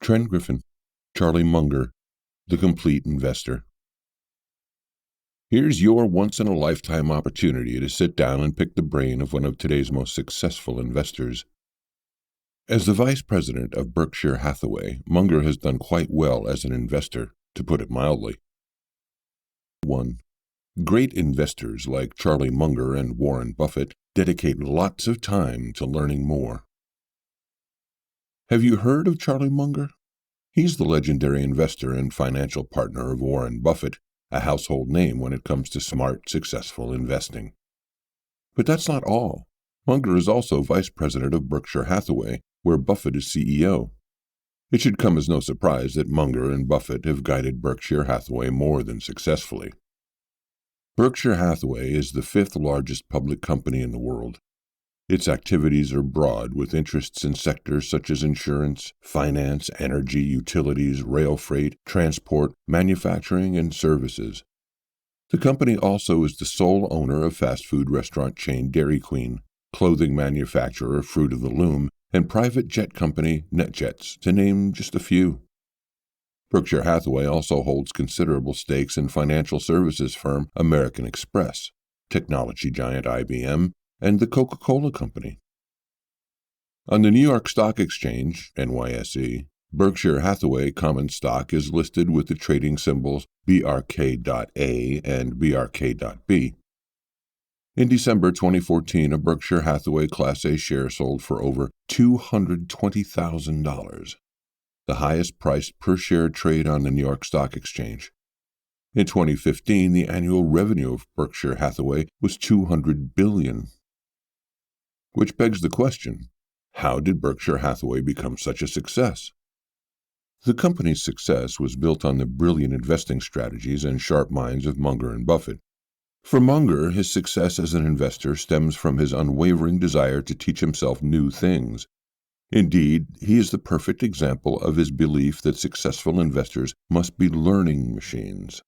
Trent Griffin, Charlie Munger, The Complete Investor. Here's your once-in-a-lifetime opportunity to sit down and pick the brain of one of today's most successful investors. As the vice president of Berkshire Hathaway, Munger has done quite well as an investor, to put it mildly. 1. Great investors like Charlie Munger and Warren Buffett dedicate lots of time to learning more. Have you heard of Charlie Munger? He's the legendary investor and financial partner of Warren Buffett, a household name when it comes to smart, successful investing. But that's not all. Munger is also vice president of Berkshire Hathaway, where Buffett is CEO. It should come as no surprise that Munger and Buffett have guided Berkshire Hathaway more than successfully. Berkshire Hathaway is the fifth largest public company in the world. Its activities are broad, with interests in sectors such as insurance, finance, energy, utilities, rail freight, transport, manufacturing, and services. The company also is the sole owner of fast food restaurant chain Dairy Queen, clothing manufacturer Fruit of the Loom, and private jet company NetJets, to name just a few. Berkshire Hathaway also holds considerable stakes in financial services firm American Express, technology giant IBM, and the Coca-Cola Company. On the New York Stock Exchange, NYSE, Berkshire Hathaway common stock is listed with the trading symbols BRK.A and BRK.B. In December 2014, a Berkshire Hathaway Class A share sold for over $220,000, the highest priced per share trade on the New York Stock Exchange. In 2015, the annual revenue of Berkshire Hathaway was $200 billion. Which begs the question, how did Berkshire Hathaway become such a success? The company's success was built on the brilliant investing strategies and sharp minds of Munger and Buffett. For Munger, his success as an investor stems from his unwavering desire to teach himself new things. Indeed, he is the perfect example of his belief that successful investors must be learning machines.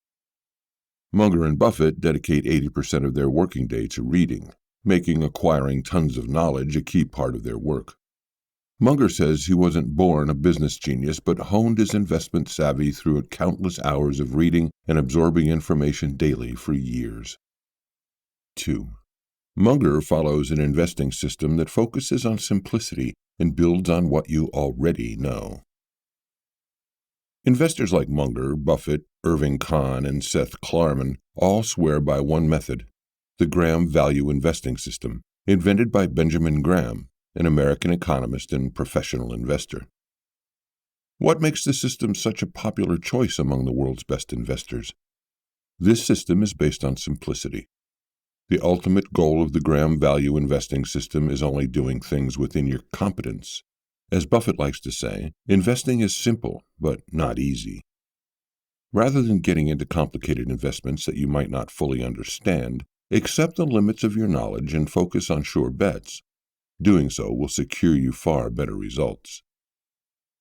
Munger and Buffett dedicate 80% of their working day to reading, making acquiring tons of knowledge a key part of their work. Munger says he wasn't born a business genius, but honed his investment savvy through countless hours of reading and absorbing information daily for years. 2. Munger follows an investing system that focuses on simplicity and builds on what you already know. Investors like Munger, Buffett, Irving Kahn, and Seth Klarman all swear by one method: the Graham Value Investing System, invented by Benjamin Graham, an American economist and professional investor. What makes this system such a popular choice among the world's best investors? This system is based on simplicity. The ultimate goal of the Graham Value Investing System is only doing things within your competence. As Buffett likes to say, investing is simple, but not easy. Rather than getting into complicated investments that you might not fully understand, accept the limits of your knowledge and focus on sure bets. Doing so will secure you far better results.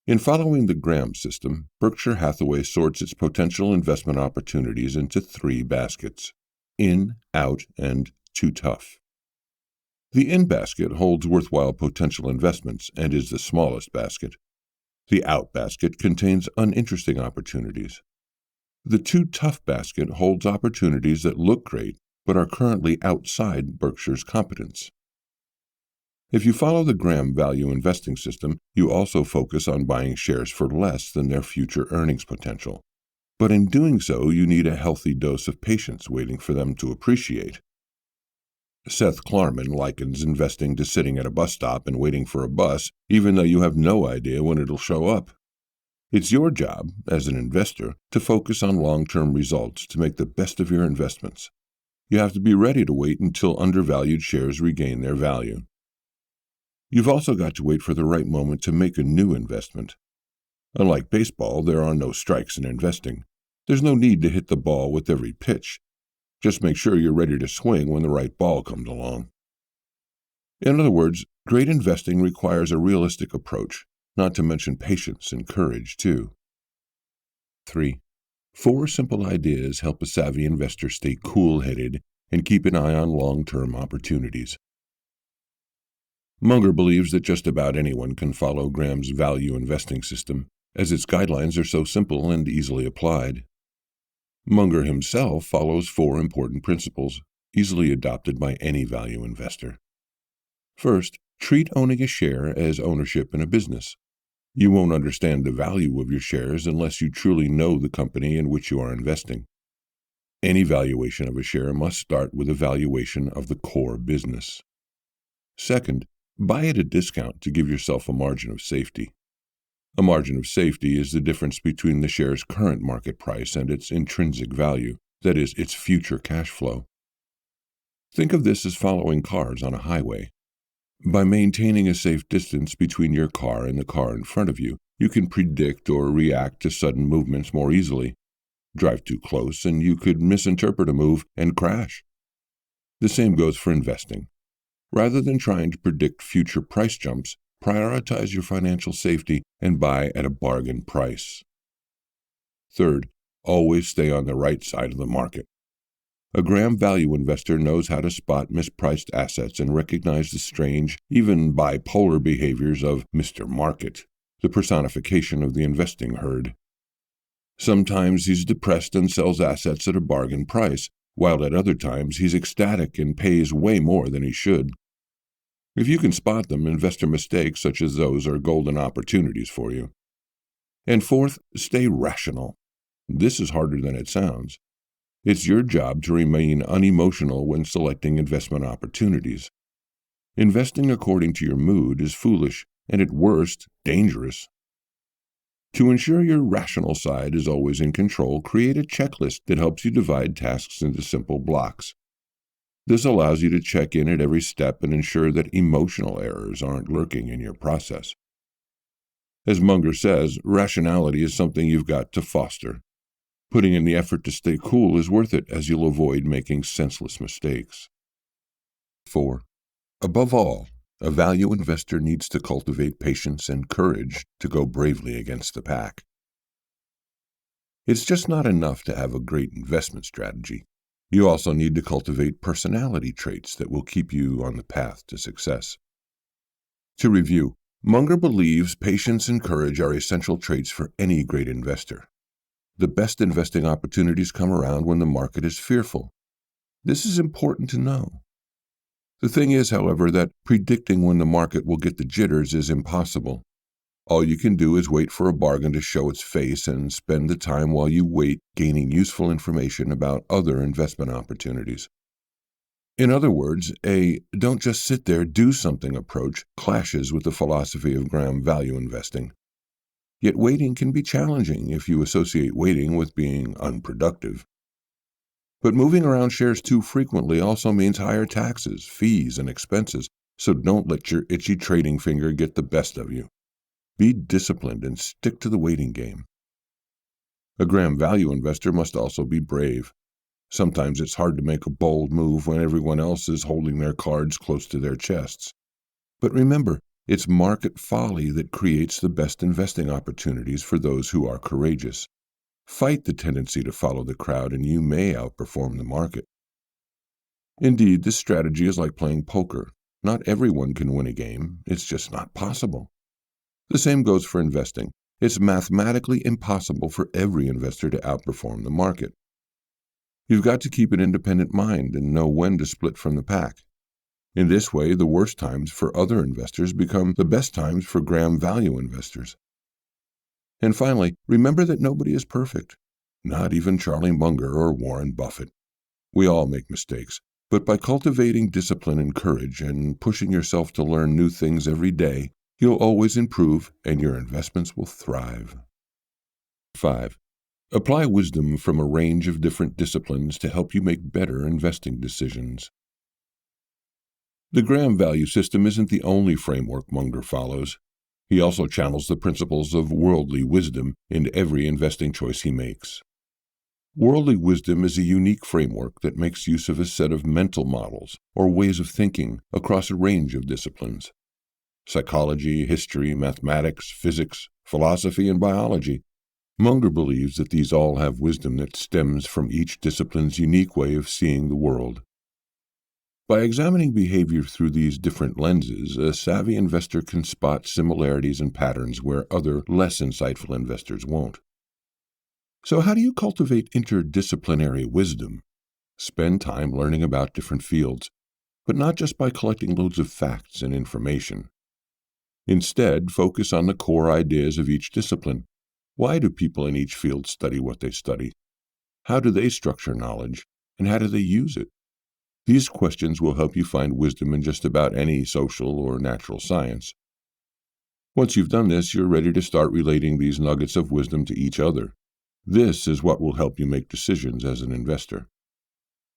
In following the Graham system, Berkshire Hathaway sorts its potential investment opportunities into 3 baskets: in, out, and too tough. The in basket holds worthwhile potential investments and is the smallest basket. The out basket contains uninteresting opportunities. The too tough basket holds opportunities that look great but are currently outside Berkshire's competence. If you follow the Graham Value Investing System, you also focus on buying shares for less than their future earnings potential. But in doing so, you need a healthy dose of patience waiting for them to appreciate. Seth Klarman likens investing to sitting at a bus stop and waiting for a bus, even though you have no idea when it'll show up. It's your job, as an investor, to focus on long-term results to make the best of your investments. You have to be ready to wait until undervalued shares regain their value. You've also got to wait for the right moment to make a new investment. Unlike baseball, there are no strikes in investing. There's no need to hit the ball with every pitch. Just make sure you're ready to swing when the right ball comes along. In other words, great investing requires a realistic approach, not to mention patience and courage, too. 3. 4 simple ideas help a savvy investor stay cool-headed and keep an eye on long-term opportunities. Munger believes that just about anyone can follow Graham's value investing system, as its guidelines are so simple and easily applied. Munger himself follows 4 important principles, easily adopted by any value investor. First, treat owning a share as ownership in a business. You won't understand the value of your shares unless you truly know the company in which you are investing. Any valuation of a share must start with a valuation of the core business. Second, buy at a discount to give yourself a margin of safety. A margin of safety is the difference between the share's current market price and its intrinsic value, that is, its future cash flow. Think of this as following cars on a highway. By maintaining a safe distance between your car and the car in front of you, you can predict or react to sudden movements more easily. Drive too close and you could misinterpret a move and crash. The same goes for investing. Rather than trying to predict future price jumps, prioritize your financial safety and buy at a bargain price. Third, always stay on the right side of the market. A Graham value investor knows how to spot mispriced assets and recognize the strange, even bipolar behaviors of Mr. Market, the personification of the investing herd. Sometimes he's depressed and sells assets at a bargain price, while at other times he's ecstatic and pays way more than he should. If you can spot them, investor mistakes such as those are golden opportunities for you. And fourth, stay rational. This is harder than it sounds. It's your job to remain unemotional when selecting investment opportunities. Investing according to your mood is foolish and, at worst, dangerous. To ensure your rational side is always in control, create a checklist that helps you divide tasks into simple blocks. This allows you to check in at every step and ensure that emotional errors aren't lurking in your process. As Munger says, rationality is something you've got to foster. Putting in the effort to stay cool is worth it, as you'll avoid making senseless mistakes. 4. Above all, a value investor needs to cultivate patience and courage to go bravely against the pack. It's just not enough to have a great investment strategy. You also need to cultivate personality traits that will keep you on the path to success. To review, Munger believes patience and courage are essential traits for any great investor. The best investing opportunities come around when the market is fearful. This is important to know. The thing is, however, that predicting when the market will get the jitters is impossible. All you can do is wait for a bargain to show its face and spend the time while you wait gaining useful information about other investment opportunities. In other words, a don't just sit there, do something approach clashes with the philosophy of Graham value investing. Yet waiting can be challenging if you associate waiting with being unproductive. But moving around shares too frequently also means higher taxes, fees, and expenses, so don't let your itchy trading finger get the best of you. Be disciplined and stick to the waiting game. A Graham value investor must also be brave. Sometimes it's hard to make a bold move when everyone else is holding their cards close to their chests. But remember, it's market folly that creates the best investing opportunities for those who are courageous. Fight the tendency to follow the crowd and you may outperform the market. Indeed, this strategy is like playing poker. Not everyone can win a game. It's just not possible. The same goes for investing. It's mathematically impossible for every investor to outperform the market. You've got to keep an independent mind and know when to split from the pack. In this way, the worst times for other investors become the best times for Graham value investors. And finally, remember that nobody is perfect, not even Charlie Munger or Warren Buffett. We all make mistakes, but by cultivating discipline and courage and pushing yourself to learn new things every day, you'll always improve and your investments will thrive. 5. Apply wisdom from a range of different disciplines to help you make better investing decisions. The Graham value system isn't the only framework Munger follows. He also channels the principles of worldly wisdom into every investing choice he makes. Worldly wisdom is a unique framework that makes use of a set of mental models or ways of thinking across a range of disciplines. Psychology, history, mathematics, physics, philosophy, and biology. Munger believes that these all have wisdom that stems from each discipline's unique way of seeing the world. By examining behavior through these different lenses, a savvy investor can spot similarities and patterns where other, less insightful investors won't. So how do you cultivate interdisciplinary wisdom? Spend time learning about different fields, but not just by collecting loads of facts and information. Instead, focus on the core ideas of each discipline. Why do people in each field study what they study? How do they structure knowledge, and how do they use it? These questions will help you find wisdom in just about any social or natural science. Once you've done this, you're ready to start relating these nuggets of wisdom to each other. This is what will help you make decisions as an investor.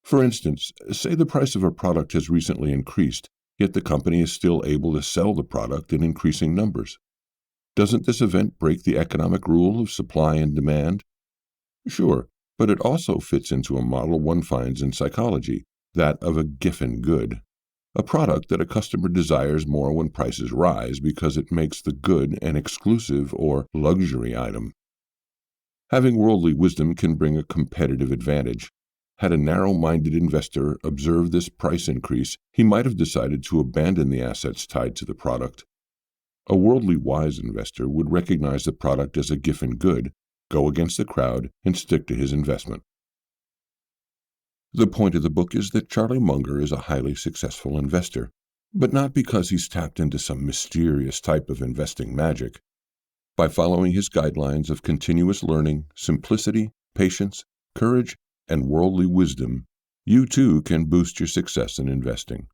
For instance, say the price of a product has recently increased, yet the company is still able to sell the product in increasing numbers. Doesn't this event break the economic rule of supply and demand? Sure, but it also fits into a model one finds in psychology, that of a Giffen good, a product that a customer desires more when prices rise because it makes the good an exclusive or luxury item. Having worldly wisdom can bring a competitive advantage. Had a narrow-minded investor observed this price increase, he might have decided to abandon the assets tied to the product. A worldly wise investor would recognize the product as a Giffen good, go against the crowd, and stick to his investment. The point of the book is that Charlie Munger is a highly successful investor, but not because he's tapped into some mysterious type of investing magic. By following his guidelines of continuous learning, simplicity, patience, courage, and worldly wisdom, you too can boost your success in investing.